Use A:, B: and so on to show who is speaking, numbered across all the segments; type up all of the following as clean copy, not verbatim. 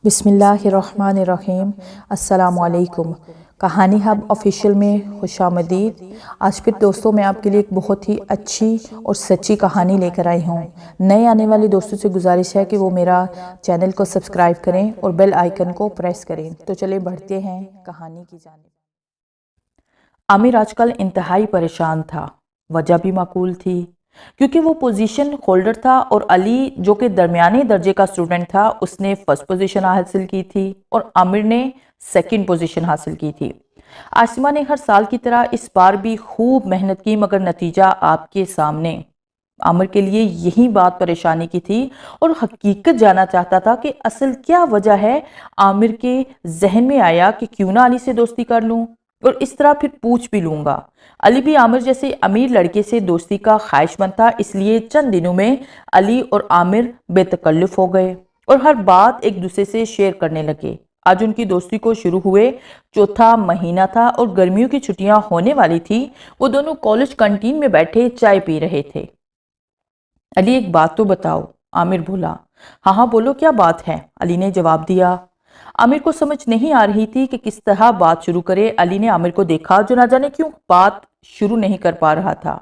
A: بسم اللہ الرحمن الرحیم۔ السلام علیکم۔ کہانی ہب آفیشیل میں خوش آمدید۔ آج پھر دوستوں میں آپ کے لیے ایک بہت ہی اچھی اور سچی کہانی لے کر آئی ہوں۔ نئے آنے والے دوستوں سے گزارش ہے کہ وہ میرا چینل کو سبسکرائب کریں اور بیل آئیکن کو پریس کریں۔ تو چلیں بڑھتے ہیں کہانی کی جانب۔ عامر آج کل انتہائی پریشان تھا۔ وجہ بھی معقول تھی، کیونکہ وہ پوزیشن ہولڈر تھا اور علی جو کہ درمیانی درجے کا اسٹوڈنٹ تھا، اس نے فرسٹ پوزیشن حاصل کی تھی اور عامر نے سیکنڈ پوزیشن حاصل کی تھی۔ عاصمہ نے ہر سال کی طرح اس بار بھی خوب محنت کی، مگر نتیجہ آپ کے سامنے۔ عامر کے لیے یہی بات پریشانی کی تھی اور حقیقت جاننا چاہتا تھا کہ اصل کیا وجہ ہے۔ عامر کے ذہن میں آیا کہ کیوں نہ علی سے دوستی کر لوں اور اس طرح پھر پوچھ بھی لوں گا۔ علی بھی عامر جیسے امیر لڑکے سے دوستی کا خواہش مند تھا، اس لیے چند دنوں میں علی اور عامر بے تکلف ہو گئے اور ہر بات ایک دوسرے سے شیئر کرنے لگے۔ آج ان کی دوستی کو شروع ہوئے چوتھا مہینہ تھا اور گرمیوں کی چھٹیاں ہونے والی تھی۔ وہ دونوں کالج کنٹین میں بیٹھے چائے پی رہے تھے۔ علی ایک بات تو بتاؤ، عامر بولا۔ ہاں ہاں بولو، کیا بات ہے؟ علی نے جواب دیا۔ عامر کو سمجھ نہیں آ رہی تھی کہ کس طرح بات شروع کرے۔ علی نے عامر کو دیکھا جو نہ جانے کیوں بات شروع نہیں کر پا رہا تھا۔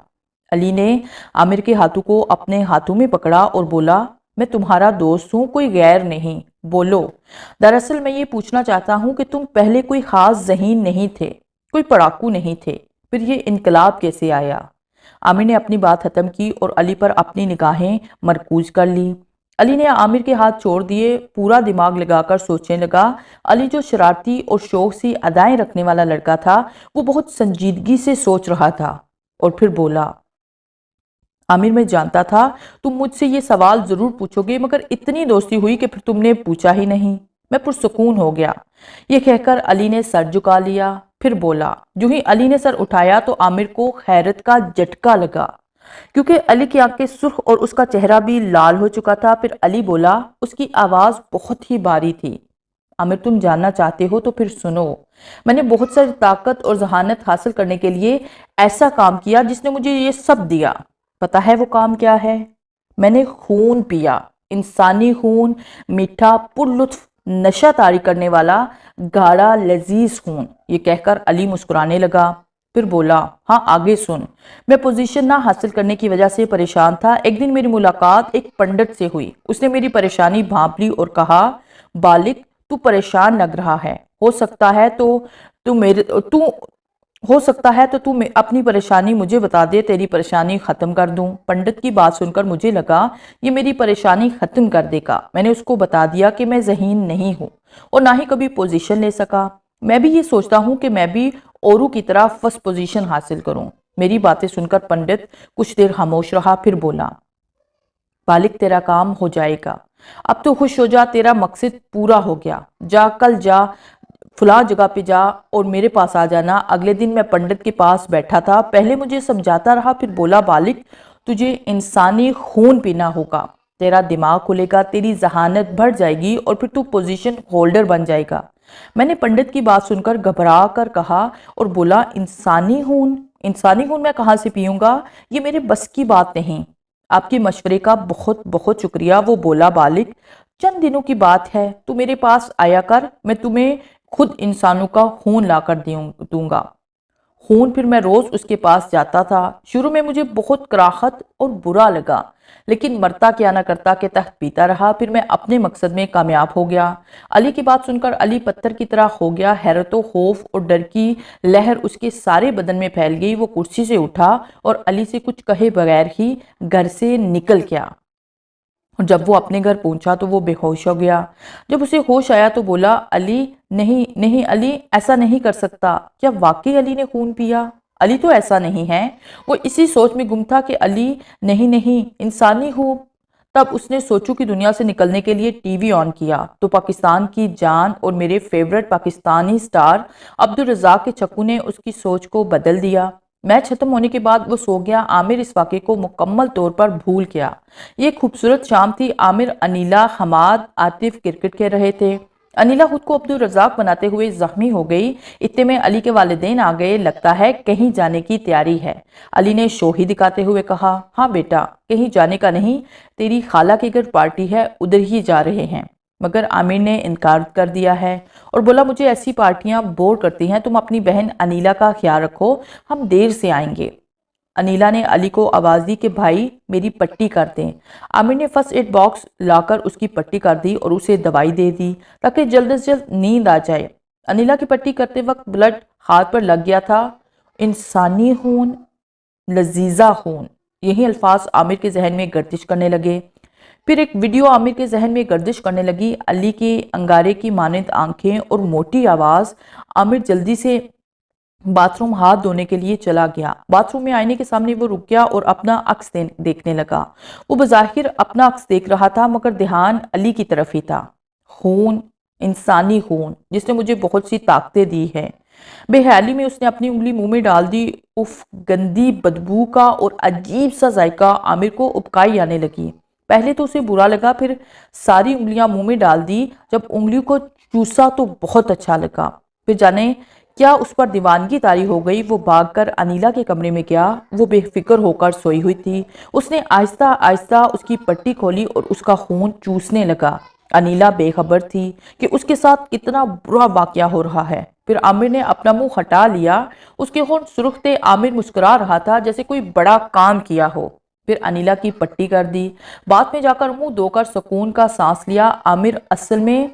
A: علی نے عامر کے ہاتھوں کو اپنے ہاتھوں میں پکڑا اور بولا، میں تمہارا دوست ہوں، کوئی غیر نہیں، بولو۔ دراصل میں یہ پوچھنا چاہتا ہوں کہ تم پہلے کوئی خاص ذہین نہیں تھے، کوئی پڑھاکو نہیں تھے، پھر یہ انقلاب کیسے آیا؟ عامر نے اپنی بات ختم کی اور علی پر اپنی نگاہیں مرکوز کر لی۔ علی نے عامر کے ہاتھ چھوڑ دیے، پورا دماغ لگا کر سوچنے لگا۔ علی جو شرارتی اور شوق سی ادائیں رکھنے والا لڑکا تھا، وہ بہت سنجیدگی سے سوچ رہا تھا اور پھر بولا، عامر میں جانتا تھا تم مجھ سے یہ سوال ضرور پوچھو گے، مگر اتنی دوستی ہوئی کہ پھر تم نے پوچھا ہی نہیں۔ میں پرسکون ہو گیا۔ یہ کہہ کر علی نے سر جھکا لیا، پھر بولا۔ جو ہی علی نے سر اٹھایا تو عامر کو حیرت کا جھٹکا لگا، کیونکہ علی کی آنکھیں سرخ اور اس کا چہرہ بھی لال ہو چکا تھا۔ پھر علی بولا، اس کی آواز بہت ہی بھاری تھی، عامر تم جاننا چاہتے ہو تو پھر سنو۔ میں نے بہت ساری طاقت اور ذہانت حاصل کرنے کے لیے ایسا کام کیا جس نے مجھے یہ سب دیا۔ پتہ ہے وہ کام کیا ہے؟ میں نے خون پیا، انسانی خون، میٹھا پر لطف نشہ طاری کرنے والا گاڑھا لذیذ خون۔ یہ کہہ کر علی مسکرانے لگا، پھر بولا، ہاں آگے سن۔ میں پوزیشن نہ حاصل کرنے کی وجہ سے پریشان تھا۔ ایک دن میری ملاقات ایک پنڈت سے ہوئی۔ اس نے میری پریشانی بھانپ لی اور کہا، بالک تو پریشان لگ رہا ہے، ہو سکتا ہے تو اپنی پریشانی مجھے بتا دے، تیری پریشانی ختم کر دوں۔ پنڈت کی بات سن کر مجھے لگا یہ میری پریشانی ختم کر دے گا۔ میں نے اس کو بتا دیا کہ میں ذہین نہیں ہوں اور نہ ہی کبھی پوزیشن لے سکا۔ میں بھی یہ سوچتا ہوں کہ میں بھی اوروں کی طرح فرسٹ پوزیشن حاصل کروں۔ میری باتیں سن کر پنڈت کچھ دیر خاموش رہا، پھر بولا، بالک تیرا کام ہو جائے گا، اب تو خوش ہو جا، تیرا مقصد پورا ہو گیا۔ جا، کل جا، فلاں جگہ پہ جا اور میرے پاس آ جانا۔ اگلے دن میں پنڈت کے پاس بیٹھا تھا، پہلے مجھے سمجھاتا رہا، پھر بولا، بالک تجھے انسانی خون پینا ہوگا، تیرا دماغ کھلے گا، تیری ذہانت بڑھ جائے گی اور پھر تو پوزیشن ہولڈر بن جائے گا۔ میں نے پنڈت کی بات سن کر گھبرا کر کہا اور بولا، انسانی خون میں کہاں سے پیوں گا؟ یہ میرے بس کی بات نہیں۔ آپ کے مشورے کا بہت بہت شکریہ۔ وہ بولا، بالک چند دنوں کی بات ہے، تو میرے پاس آیا کر، میں تمہیں خود انسانوں کا خون لا کر دوں گا۔ خون پھر میں روز اس کے پاس جاتا تھا۔ شروع میں مجھے بہت کراہت اور برا لگا، لیکن مرتا کیا نہ کرتا کے تحت پیتا رہا، پھر میں اپنے مقصد میں کامیاب ہو گیا۔ علی کی بات سن کر علی پتھر کی طرح ہو گیا۔ حیرت و خوف اور ڈر کی لہر اس کے سارے بدن میں پھیل گئی۔ وہ کرسی سے اٹھا اور علی سے کچھ کہے بغیر ہی گھر سے نکل گیا۔ جب وہ اپنے گھر پہنچا تو وہ بے ہوش ہو گیا۔ جب اسے ہوش آیا تو بولا، علی نہیں علی ایسا نہیں کر سکتا۔ کیا واقعی علی نے خون پیا؟ علی تو ایسا نہیں ہے۔ وہ اسی سوچ میں گم تھا کہ علی نہیں انسانی ہوں۔ تب اس نے سوچوں کی دنیا سے نکلنے کے لیے ٹی وی آن کیا تو پاکستان کی جان اور میرے فیورٹ پاکستانی سٹار عبدالرزاق کے چکو نے اس کی سوچ کو بدل دیا۔ میچ ختم ہونے کے بعد وہ سو گیا۔ عامر اس واقعے کو مکمل طور پر بھول گیا۔ یہ خوبصورت شام تھی۔ عامر، انیلا، حماد، عاطف کرکٹ کھیل رہے تھے۔ انیلا خود کو عبدالرزاق بناتے ہوئے زخمی ہو گئی۔ اتنے میں علی کے والدین آ گئے۔ لگتا ہے کہیں جانے کی تیاری ہے، علی نے شوہی دکھاتے ہوئے کہا۔ ہاں بیٹا، کہیں جانے کا نہیں، تیری خالہ کے گھر پارٹی ہے، ادھر ہی جا رہے ہیں۔ مگر عامر نے انکار کر دیا ہے اور بولا مجھے ایسی پارٹیاں بور کرتی ہیں، تم اپنی بہن انیلا کا خیال رکھو، ہم دیر سے آئیں گے۔ انیلا نے علی کو آواز دی کہ بھائی میری پٹی کر دیں۔ عامر نے فرسٹ ایڈ باکس لا کر اس کی پٹی کر دی اور اسے دوائی دے دی تاکہ جلد سے جلد نیند آ جائے۔ انیلا کی پٹی کرتے وقت بلڈ ہاتھ پر لگ گیا تھا۔ انسانی خون، لذیذہ خون، یہی الفاظ عامر کے ذہن میں گردش کرنے لگے۔ پھر ایک ویڈیو عامر کے ذہن میں گردش کرنے لگی، علی کے انگارے کی مانند آنکھیں اور موٹی آواز۔ عامر جلدی سے باتھ روم ہاتھ دھونے کے لیے چلا گیا۔ باتھ روم میں آئینے کے سامنے وہ رک گیا اور اپنا عکس دیکھنے لگا۔ وہ بظاہر اپنا عکس دیکھ رہا تھا مگر دھیان علی کی طرف ہی تھا۔ خون، انسانی خون، جس نے مجھے بہت سی طاقتیں دی ہیں۔ بے حیالی میں اس نے اپنی انگلی منہ میں ڈال دی۔ اف، گندی بدبو کا اور عجیب سا ذائقہ عامر کو ابکائی آنے لگی۔ پہلے تو اسے برا لگا، پھر ساری انگلیاں منہ میں ڈال دی۔ جب انگلی کو چوسا تو بہت اچھا لگا۔ پھر جانے کیا اس پر دیوانگی طاری ہو گئی۔ وہ بھاگ کر انیلا کے کمرے میں گیا۔ وہ بے فکر ہو کر سوئی ہوئی تھی۔ اس نے آہستہ آہستہ اس کی پٹی کھولی اور اس کا خون چوسنے لگا۔ انیلا بے خبر تھی کہ اس کے ساتھ کتنا برا واقعہ ہو رہا ہے۔ پھر عامر نے اپنا منہ ہٹا لیا۔ اس کے ہونٹ سرخ تھے۔ عامر مسکرا رہا تھا جیسے کوئی بڑا کام کیا ہو۔ پھر انیلا کی پٹی کر دی۔ بعد میں جا کر منہ دھو کر سکون کا سانس لیا۔ عامر اصل میں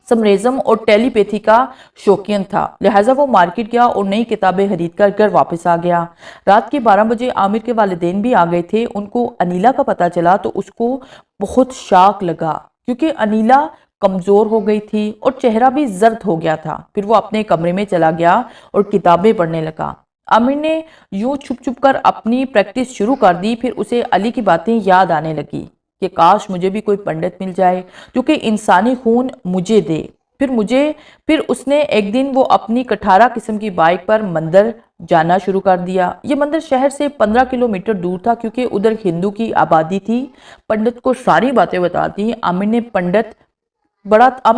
A: سمریزم اور ٹیلی پیتھی کا شوقین تھا، لہٰذا وہ مارکیٹ گیا اور نئی کتابیں خرید کر گھر واپس آ گیا۔ رات کے 12 بجے عامر کے والدین بھی آ گئے تھے۔ ان کو انیلا کا پتہ چلا تو اس کو بہت شاک لگا کیونکہ انیلا کمزور ہو گئی تھی اور چہرہ بھی زرد ہو گیا تھا۔ پھر وہ اپنے کمرے میں چلا گیا اور کتابیں پڑھنے لگا۔ عامر نے یوں چھپ چھپ کر اپنی پریکٹس شروع کر دی۔ پھر اسے علی کی باتیں یاد آنے لگی کہ کاش مجھے بھی کوئی پنڈت مل جائے جو کہ انسانی خون مجھے دے۔ پھر اس نے ایک دن وہ اپنی کٹھارہ قسم کی بائک پر مندر جانا شروع کر دیا۔ یہ مندر شہر سے 15 کلومیٹر دور تھا کیونکہ ادھر ہندو کی آبادی تھی۔ پنڈت کو ساری باتیں بتاتی۔ عامر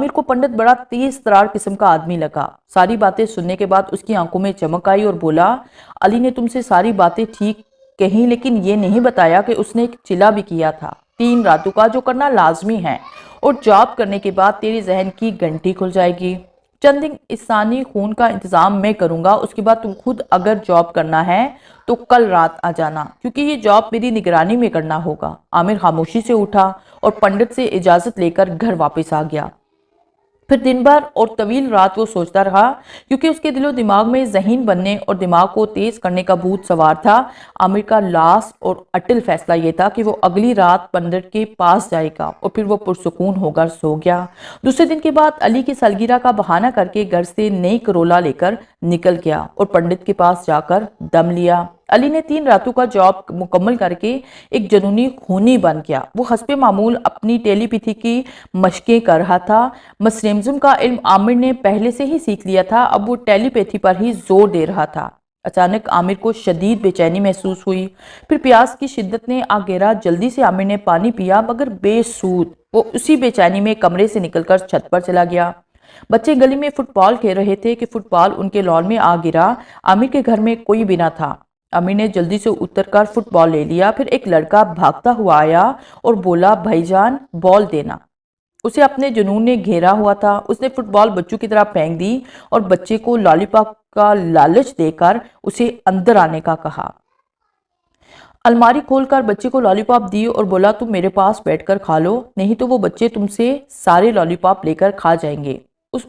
A: کو پنڈت بڑا تیز ترار قسم کا آدمی لگا۔ ساری باتیں سننے کے بعد اس کی آنکھوں میں چمک آئی اور بولا علی نے تم سے ساری باتیں ٹھیک کہیں لیکن یہ نہیں بتایا کہ اس نے ایک چلا بھی کیا تھا 3 راتوں کا، جو کرنا لازمی ہے، اور جاب کرنے کے بعد تیرے ذہن کی گھنٹی کھل جائے گی۔ چند دن انسانی خون کا انتظام میں کروں گا، اس کے بعد تم خود اگر جاب کرنا ہے تو کل رات آ جانا کیونکہ یہ جاب میری نگرانی میں کرنا ہوگا۔ عامر خاموشی سے اٹھا اور پنڈت سے اجازت لے کر گھر واپس آ گیا۔ پھر دن بھر اور طویل رات وہ سوچتا رہا کیونکہ اس کے دل و دماغ میں ذہین بننے اور دماغ کو تیز کرنے کا بھوت سوار تھا۔ عامر کا لاسٹ اور اٹل فیصلہ یہ تھا کہ وہ اگلی رات پنڈت کے پاس جائے گا اور پھر وہ پرسکون ہو کر سو گیا۔ دوسرے دن کے بعد علی کی سالگرہ کا بہانہ کر کے گھر سے نئی کرولا لے کر نکل گیا اور پنڈت کے پاس جا کر دم لیا۔ علی نے 3 راتوں کا جاب مکمل کر کے ایک جنونی خونی بن گیا۔ وہ حسب معمول اپنی ٹیلی پیتھی کی مشقیں کر رہا تھا۔ مسرمزم کا علم عامر نے پہلے سے ہی سیکھ لیا تھا، اب وہ ٹیلی پیتھی پر ہی زور دے رہا تھا۔ اچانک عامر کو شدید بے چینی محسوس ہوئی۔ پھر پیاس کی شدت نے آ گھیرا۔ جلدی سے عامر نے پانی پیا مگر بے سود۔ وہ اسی بے چینی میں کمرے سے نکل کر چھت پر چلا گیا۔ بچے گلی میں فٹ بال کھیل رہے تھے کہ فٹ بال ان کے لان میں آ گرا۔ عامر کے گھر میں کوئی بھی نہ تھا۔ عامر نے جلدی سے اتر کر فٹ بال لے لیا۔ پھر ایک لڑکا بھاگتا ہوا آیا اور بولا بھائی جان بال دینا۔ اسے اپنے جنون نے گھیرا ہوا تھا۔ اس نے فٹ بال بچوں کی طرح پھینک دی اور بچے کو لالی پاپ کا لالچ دے کر اسے اندر آنے کا کہا۔ الماری کھول کر بچے کو لالی پاپ دی اور بولا تم میرے پاس بیٹھ کر کھا لو، نہیں تو وہ بچے تم سے سارے لالی پاپ لے کر کھا جائیں گے۔ اس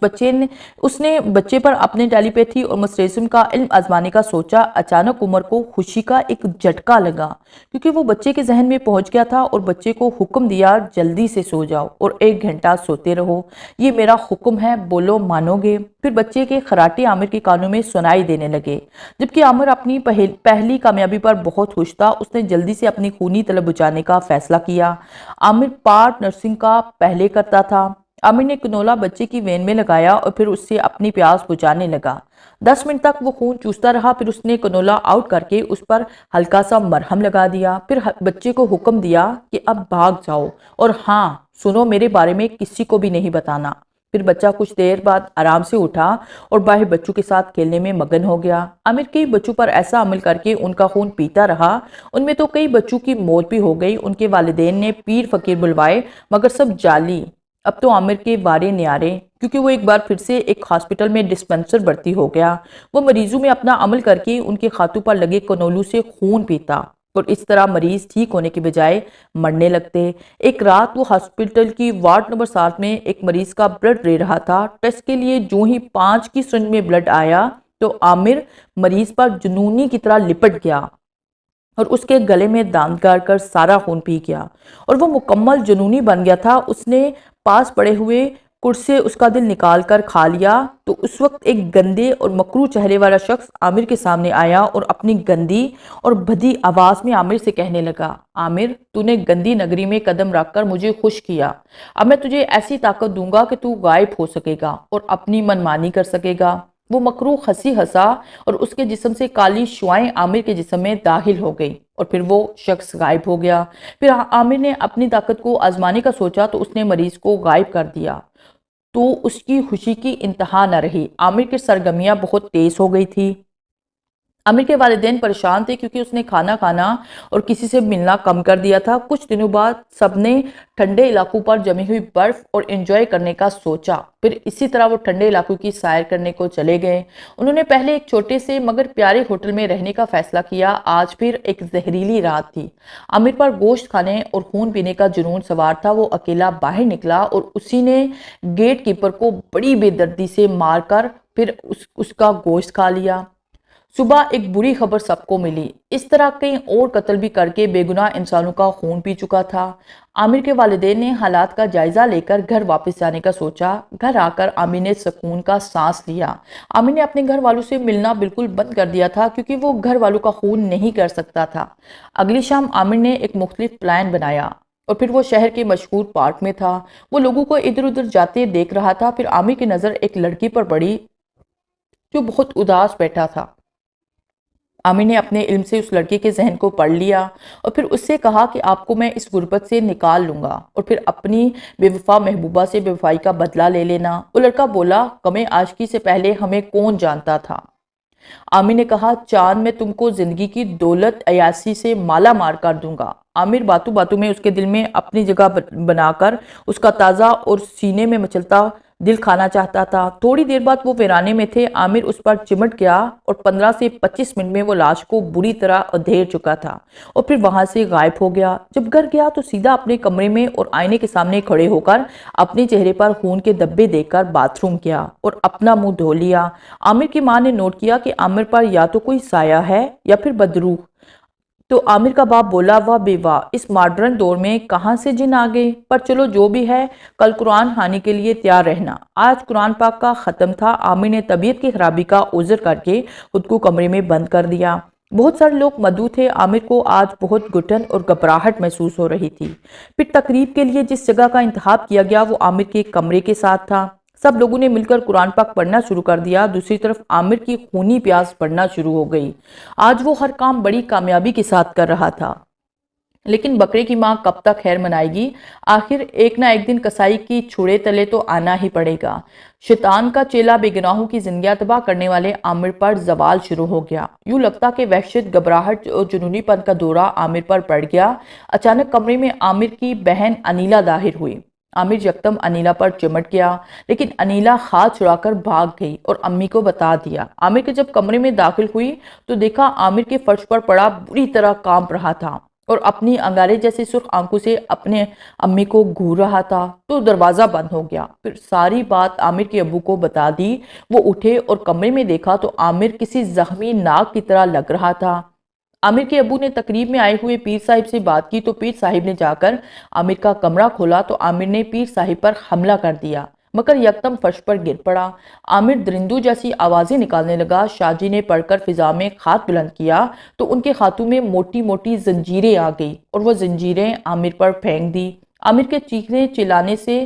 A: نے بچے پر اپنے ٹیلی پیتھی اور مسرزم کا علم آزمانے کا سوچا۔ اچانک عمر کو خوشی کا ایک جھٹکا لگا کیونکہ وہ بچے کے ذہن میں پہنچ گیا تھا اور بچے کو حکم دیا جلدی سے سو جاؤ اور 1 گھنٹہ سوتے رہو، یہ میرا حکم ہے، بولو مانو گے؟ پھر بچے کے خراٹے عامر کے کانوں میں سنائی دینے لگے۔ جبکہ عامر اپنی پہلی کامیابی پر بہت خوش تھا، اس نے جلدی سے اپنی خونی طلب بجانے کا فیصلہ کیا۔ عامر پارٹ نرسنگ کا پہلے کرتا تھا۔ عامر نے کنولا بچے کی وین میں لگایا اور پھر اس سے اپنی پیاس بجھانے لگا۔ 10 منٹ تک وہ خون چوستا رہا۔ پھر اس نے کنولا آؤٹ کر کے اس پر ہلکا سا مرہم لگا دیا۔ پھر بچے کو حکم دیا کہ اب بھاگ جاؤ اور ہاں سنو میرے بارے میں کسی کو بھی نہیں بتانا۔ پھر بچہ کچھ دیر بعد آرام سے اٹھا اور باہر بچوں کے ساتھ کھیلنے میں مگن ہو گیا۔ عامر کئی بچوں پر ایسا عمل کر کے ان کا خون پیتا رہا۔ ان میں تو کئی بچوں کی موت بھی ہو گئی۔ ان کے والدین نے پیر فقیر بلوائے مگر سب جعلی اب تو عامر کے وارے نیارے، کیونکہ وہ ایک بار پھر سے ایک ہاسپٹل میں ڈسپنسر بھرتی ہو گیا۔ وہ مریضوں میں اپنا عمل کر کے ان کے خاتوں پر لگے کنولوں سے خون پیتا اور اس طرح مریض ٹھیک ہونے کے بجائے مرنے لگتے۔ ایک رات وہ ہاسپٹل کی وارڈ نمبر 7 میں ایک مریض کا بلڈ لے رہا تھا۔ ٹیسٹ کے لیے جو ہی 5 کی سرنج میں بلڈ آیا تو عامر مریض پر جنونی کی طرح لپٹ گیا اور اس کے گلے میں دانت گاڑ کر سارا خون پی گیا اور وہ مکمل جنونی بن گیا تھا۔ اس نے پاس پڑے ہوئے کڑ سے اس کا دل نکال کر کھا لیا تو اس وقت ایک گندے اور مکروہ چہرے والا شخص عامر کے سامنے آیا اور اپنی گندی اور بھدی آواز میں عامر سے کہنے لگا، عامر، تو نے گندی نگری میں قدم رکھ کر مجھے خوش کیا۔ اب میں تجھے ایسی طاقت دوں گا کہ تو غائب ہو سکے گا اور اپنی منمانی کر سکے گا۔ وہ مکروہ ہنسی ہنسا اور اس کے جسم سے کالی شعاعیں عامر کے جسم میں داخل ہو گئی اور پھر وہ شخص غائب ہو گیا۔ پھر عامر نے اپنی طاقت کو آزمانے کا سوچا تو اس نے مریض کو غائب کر دیا تو اس کی خوشی کی انتہا نہ رہی۔ عامر کی سرگرمیاں بہت تیز ہو گئی تھی۔ عامر کے والدین پریشان تھے کیونکہ اس نے کھانا کھانا اور کسی سے ملنا کم کر دیا تھا۔ کچھ دنوں بعد سب نے ٹھنڈے علاقوں پر جمی ہوئی برف اور انجوائے کرنے کا سوچا۔ پھر اسی طرح وہ ٹھنڈے علاقوں کی سیر کرنے کو چلے گئے۔ انہوں نے پہلے ایک چھوٹے سے مگر پیارے ہوٹل میں رہنے کا فیصلہ کیا۔ آج پھر ایک زہریلی رات تھی۔ عامر پر گوشت کھانے اور خون پینے کا جنون سوار تھا۔ وہ اکیلا باہر نکلا اور اسی نے گیٹ کیپر کو بڑی بے دردی سے مار کر پھر اس کا گوشت کھا لیا۔ صبح ایک بری خبر سب کو ملی۔ اس طرح کئی اور قتل بھی کر کے بے گناہ انسانوں کا خون پی چکا تھا۔ عامر کے والدین نے حالات کا جائزہ لے کر گھر واپس جانے کا سوچا۔ گھر آ کر عامر نے سکون کا سانس لیا۔ عامر نے اپنے گھر والوں سے ملنا بالکل بند کر دیا تھا کیونکہ وہ گھر والوں کا خون نہیں کر سکتا تھا۔ اگلی شام عامر نے ایک مختلف پلان بنایا اور پھر وہ شہر کے مشہور پارک میں تھا۔ وہ لوگوں کو ادھر ادھر جاتے دیکھ رہا تھا۔ پھر عامر کی نظر ایک لڑکی پر پڑی جو بہت اداس بیٹھا تھا۔ عامر نے اپنے علم سے اس لڑکی کے ذہن کو پڑھ لیا اور پھر اس سے کہا کہ آپ کو میں اس غربت سے نکال لوں گا اور پھر اپنی بے وفا محبوبہ سے بے وفائی کا بدلہ لے لینا۔ وہ لڑکا بولا، کمیں عاشقی سے پہلے ہمیں کون جانتا تھا؟ عامر نے کہا، چاند میں تم کو زندگی کی دولت عیاشی سے مالا مار کر دوں گا۔ عامر باتوں باتوں میں اس کے دل میں اپنی جگہ بنا کر اس کا تازہ اور سینے میں مچلتا دل کھانا چاہتا تھا۔ تھوڑی دیر بعد وہ ویرانے میں تھے۔ عامر اس پر چمٹ گیا اور 15 سے 25 منٹ میں وہ لاش کو بری طرح ادھیڑ چکا تھا اور پھر وہاں سے غائب ہو گیا۔ جب گھر گیا تو سیدھا اپنے کمرے میں اور آئینے کے سامنے کھڑے ہو کر اپنے چہرے پر خون کے دھبے دیکھ کر باتھ روم کیا اور اپنا منہ دھو لیا۔ عامر کی ماں نے نوٹ کیا کہ عامر پر یا تو کوئی سایہ ہے یا پھر بدروح۔ تو عامر کا باپ بولا، واہ بے واہ، اس ماڈرن دور میں کہاں سے جن آگے؟ پر چلو جو بھی ہے، کل قرآن خوانی کے لیے تیار رہنا۔ آج قرآن پاک کا ختم تھا۔ عامر نے طبیعت کی خرابی کا عذر کر کے خود کو کمرے میں بند کر دیا۔ بہت سارے لوگ مدعو تھے۔ عامر کو آج بہت گھٹن اور گھبراہٹ محسوس ہو رہی تھی۔ پھر تقریب کے لیے جس جگہ کا انتخاب کیا گیا وہ عامر کے کمرے کے ساتھ تھا۔ سب لوگوں نے مل کر قرآن پاک پڑھنا شروع کر دیا۔ دوسری طرف عامر کی خونی پیاس بڑھنا شروع ہو گئی۔ آج وہ ہر کام بڑی کامیابی کے ساتھ کر رہا تھا، لیکن بکرے کی ماں کب تک خیر منائے گی؟ آخر ایک نہ ایک دن کسائی کی چھڑے تلے تو آنا ہی پڑے گا۔ شیطان کا چیلا بے گناہوں کی زندگیاں تباہ کرنے والے عامر پر زوال شروع ہو گیا۔ یوں لگتا کہ وحشت، گھبراہٹ اور جنونی پن کا دورہ عامر پر پڑ گیا۔ اچانک کمرے میں عامر کی بہن انیلا ظاہر ہوئی۔ عامر یکدم انیلا پر چمٹ گیا، لیکن انیلا ہاتھ چھڑا کر بھاگ گئی اور امی کو بتا دیا۔ عامر کے جب کمرے میں داخل ہوئی تو دیکھا عامر کے فرش پر پڑا بری طرح کانپ رہا تھا اور اپنی انگارے جیسے سرخ آنکھوں سے اپنے امی کو گھور رہا تھا۔ تو دروازہ بند ہو گیا۔ پھر ساری بات عامر کے ابو کو بتا دی۔ وہ اٹھے اور کمرے میں دیکھا تو عامر کسی زخمی ناگ کی طرح لگ رہا تھا۔ عامر کے ابو نے تقریب میں آئے ہوئے پیر صاحب سے بات کی تو پیر صاحب نے جا کر عامر کا کمرہ کھولا تو عامر نے پیر صاحب پر حملہ کر دیا، مگر یکدم فرش پر گر پڑا۔ عامر درندوں جیسی آوازیں نکالنے لگا۔ شاہ جی نے پڑھ کر فضا میں ہاتھ بلند کیا تو ان کے ہاتھوں میں موٹی موٹی زنجیریں آ گئی اور وہ زنجیریں عامر پر پھینک دی۔ عامر کے چیخنے چلانے سے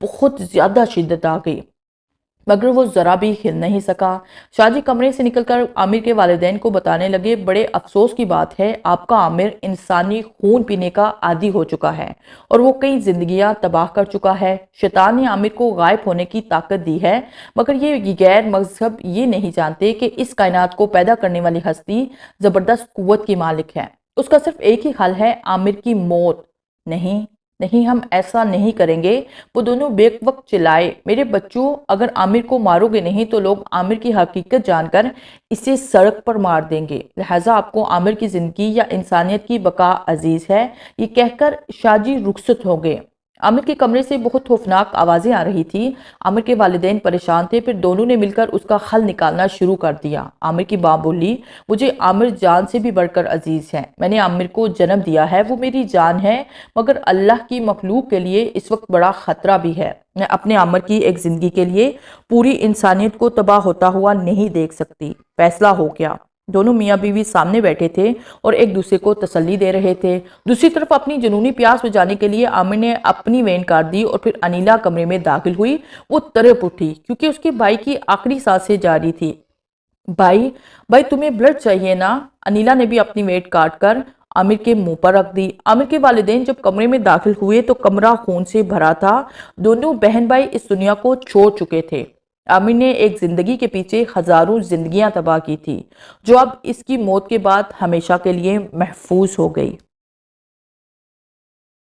A: بہت زیادہ شدت آ گئی، مگر وہ ذرا بھی ہل نہیں سکا۔ شاہ جی کمرے سے نکل کر عامر کے والدین کو بتانے لگے، بڑے افسوس کی بات ہے، آپ کا عامر انسانی خون پینے کا عادی ہو چکا ہے اور وہ کئی زندگیاں تباہ کر چکا ہے۔ شیطان نے عامر کو غائب ہونے کی طاقت دی ہے، مگر یہ غیر مذہب یہ نہیں جانتے کہ اس کائنات کو پیدا کرنے والی ہستی زبردست قوت کی مالک ہے۔ اس کا صرف ایک ہی حل ہے، عامر کی موت نہیں نہیں ہم ایسا نہیں کریں گے۔ وہ دونوں بیک وقت چلائے، میرے بچوں اگر عامر کو مارو گے نہیں تو لوگ عامر کی حقیقت جان کر اسے سڑک پر مار دیں گے، لہٰذا آپ کو عامر کی زندگی یا انسانیت کی بقا عزیز ہے۔ یہ کہہ کر شاہ جی رخصت ہو گئے۔ عامر کے کمرے سے بہت خوفناک آوازیں آ رہی تھی۔ عامر کے والدین پریشان تھے، پھر دونوں نے مل کر اس کا حل نکالنا شروع کر دیا۔ عامر کی ماں بولی، مجھے عامر جان سے بھی بڑھ کر عزیز ہے، میں نے عامر کو جنم دیا ہے، وہ میری جان ہے، مگر اللہ کی مخلوق کے لیے اس وقت بڑا خطرہ بھی ہے۔ میں اپنے عامر کی ایک زندگی کے لیے پوری انسانیت کو تباہ ہوتا ہوا نہیں دیکھ سکتی۔ فیصلہ ہو گیا۔ دونوں میاں بیوی سامنے بیٹھے تھے اور ایک دوسرے کو تسلی دے رہے تھے۔ دوسری طرف اپنی جنونی پیاس بجانے کے لیے عامر نے اپنی وین کاٹ دی اور پھر انیلا کمرے میں داخل ہوئی۔ وہ تڑپ اٹھی کیونکہ اس کے بھائی کی آخری سانسیں جاری تھی۔ بھائی تمہیں بلڈ چاہیے نا؟ انیلا نے بھی اپنی ویٹ کاٹ کر عامر کے منہ پر رکھ دی۔ عامر کے والدین جب کمرے میں داخل ہوئے تو کمرہ خون سے بھرا تھا۔ دونوں بہن بھائی اس دنیا کو چھوڑ چکے تھے۔ عامر نے ایک زندگی کے پیچھے ہزاروں زندگیاں تباہ کی تھی، جو اب اس کی موت کے بعد ہمیشہ کے لیے محفوظ ہو گئی۔